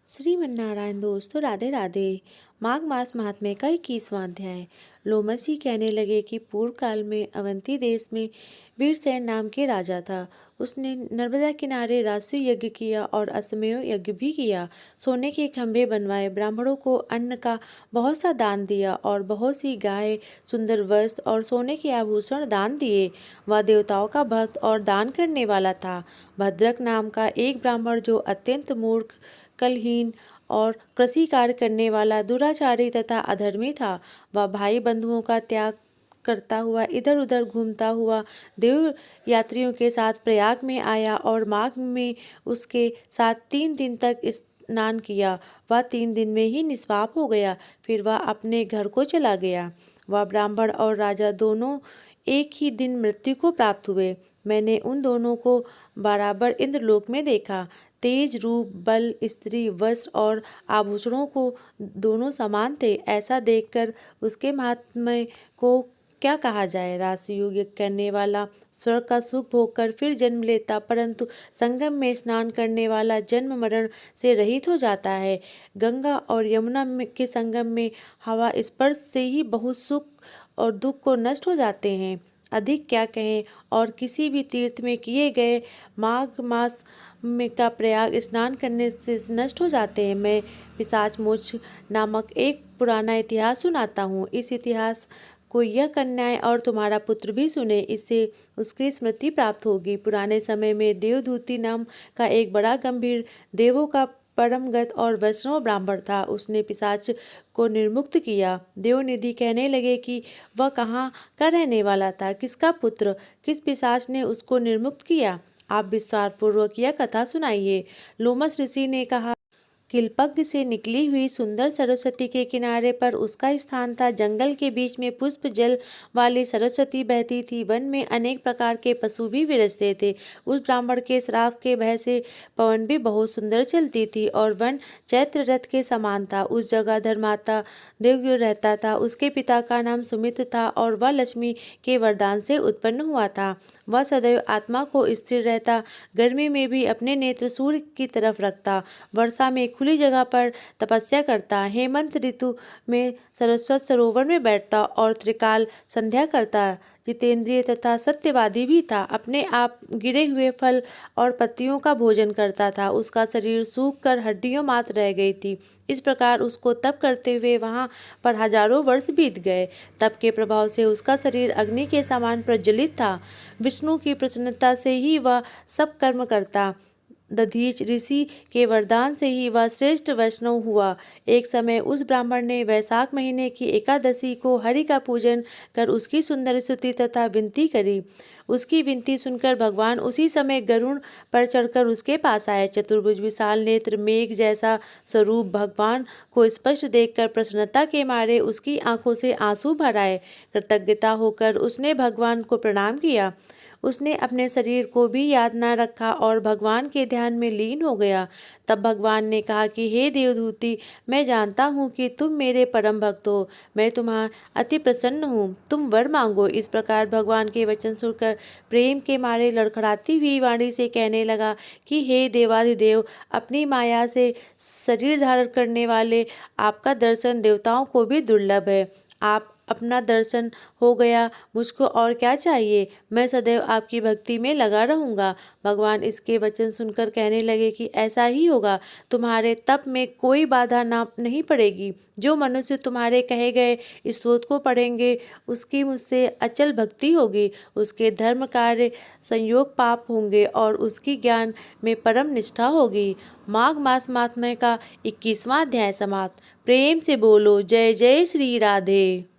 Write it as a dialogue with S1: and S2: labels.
S1: श्रीमन्नारायण दोस्तों, राधे राधे। माघ मास महात्म्य का 21वां अध्याय। लोमस जी कहने लगे कि पूर्व काल में अवंती देश में वीरसेन नाम के राजा था। उसने नर्मदा किनारे राजसूय यज्ञ किया और अश्वमेध यज्ञ भी किया। सोने के खंभे बनवाए, ब्राह्मणों को अन्न का बहुत सा दान दिया और बहुत सी गाय, सुंदर वस्त्र और सोने के आभूषण दान दिए। वह देवताओं का भक्त और दान करने वाला था। भद्रक नाम का एक ब्राह्मण, जो अत्यंत मूर्ख, कलहीन और कृषि कार्य करने वाला, दुराचारी तथा अधर्मी था, वह भाई बंधुओं का त्याग करता हुआ इधर उधर घूमता हुआ देव यात्रियों के साथ प्रयाग में आया और माघ में उसके साथ 3 दिन तक स्नान किया। वह 3 दिन में ही निष्पाप हो गया। फिर वह अपने घर को चला गया। वह ब्राह्मण और राजा दोनों एक ही दिन मृत्यु को प्राप्त हुए। मैंने उन दोनों को बराबर इंद्रलोक में देखा। तेज, रूप, बल, स्त्री, वस्त्र और आभूषणों को दोनों समान थे। ऐसा देखकर उसके महात्म्य को क्या कहा जाए। राजसूय यज्ञ करने वाला स्वर्ग का सुख भोगकर फिर जन्म लेता, परंतु संगम में स्नान करने वाला जन्म मरण से रहित हो जाता है। गंगा और यमुना के संगम में हवा स्पर्श से ही बहुत सुख और दुख को नष्ट हो जाते हैं। अधिक क्या कहें। और किसी भी तीर्थ में किए गए माघ मास में का प्रयाग स्नान करने से नष्ट हो जाते हैं। मैं पिशाच मोक्ष नामक एक पुराना इतिहास सुनाता हूँ। इस इतिहास को यह कन्याएं और तुम्हारा पुत्र भी सुने, इससे उसकी स्मृति प्राप्त होगी। पुराने समय में देवदूति नाम का एक बड़ा गंभीर, देवों का परमगत और वैष्णव ब्राह्मण था। उसने पिशाच को निर्मुक्त किया। देवनिधि कहने लगे कि वह कहाँ का रहने वाला था, किसका पुत्र, किस पिशाच ने उसको निर्मुक्त किया। आप विस्तार पूर्वक यह कथा सुनाइए। लोमस ऋषि ने कहा, किल्पग्न से निकली हुई सुंदर सरस्वती के किनारे पर उसका स्थान था। जंगल के बीच में पुष्प जल वाली सरस्वती बहती थी। वन में अनेक प्रकार के पशु भी विचरते थे। उस ब्राह्मण के श्राप के भय से पवन भी बहुत सुंदर चलती थी और वन चैत्र रथ के समान था। उस जगह धर्माता देवव्य रहता था। उसके पिता का नाम सुमित्र था और वह लक्ष्मी के वरदान से उत्पन्न हुआ था। वह सदैव आत्मा को स्थिर रहता, गर्मी में भी अपने नेत्र सूर्य की तरफ रखता, वर्षा में खुली जगह पर तपस्या करता, हेमंत ऋतु में सरस्वत सरोवर में बैठता और त्रिकाल संध्या करता। जितेंद्रिय तथा सत्यवादी भी था। अपने आप गिरे हुए फल और पत्तियों का भोजन करता था। उसका शरीर सूख कर हड्डियों मात्र रह गई थी। इस प्रकार उसको तप करते हुए वहां पर हजारों वर्ष बीत गए। तप के प्रभाव से उसका शरीर अग्नि के समान प्रज्वलित था। विष्णु की प्रसन्नता से ही वह सब कर्म करता। दधीच ऋषि के वरदान से ही वह श्रेष्ठ वैष्णव हुआ। एक समय उस ब्राह्मण ने वैशाख महीने की एकादशी को हरि का पूजन कर उसकी सुंदर स्तुति तथा विनती करी। उसकी विनती सुनकर भगवान उसी समय गरुड़ पर चढ़कर उसके पास आए। चतुर्भुज, विशाल नेत्र, मेघ जैसा स्वरूप भगवान को स्पष्ट देखकर प्रसन्नता के मारे उसकी आंखों से आंसू भर आए। कृतज्ञता होकर उसने भगवान को प्रणाम किया। उसने अपने शरीर को भी याद न रखा और भगवान के ध्यान में लीन हो गया। तब भगवान ने कहा कि हे देवदूति, मैं जानता हूँ कि तुम मेरे परम भक्त हो। मैं तुम्हारा अति प्रसन्न हूँ। तुम वर मांगो। इस प्रकार भगवान के वचन सुनकर प्रेम के मारे लड़खड़ाती हुई वाणी से कहने लगा कि हे देवाधिदेव, अपनी माया से शरीर धारण करने वाले आपका दर्शन देवताओं को भी दुर्लभ है। आप अपना दर्शन हो गया, मुझको और क्या चाहिए। मैं सदैव आपकी भक्ति में लगा रहूंगा। भगवान इसके वचन सुनकर कहने लगे कि ऐसा ही होगा। तुम्हारे तप में कोई बाधा नहीं पड़ेगी। जो मनुष्य तुम्हारे कहे गए स्तोत्र को पढ़ेंगे, उसकी मुझसे अचल भक्ति होगी। उसके धर्म कार्य संयोग पाप होंगे और उसकी ज्ञान में परम निष्ठा होगी। माघ मास महात्म्य का 21वां अध्याय समाप्त। प्रेम से बोलो जय जय श्री राधे।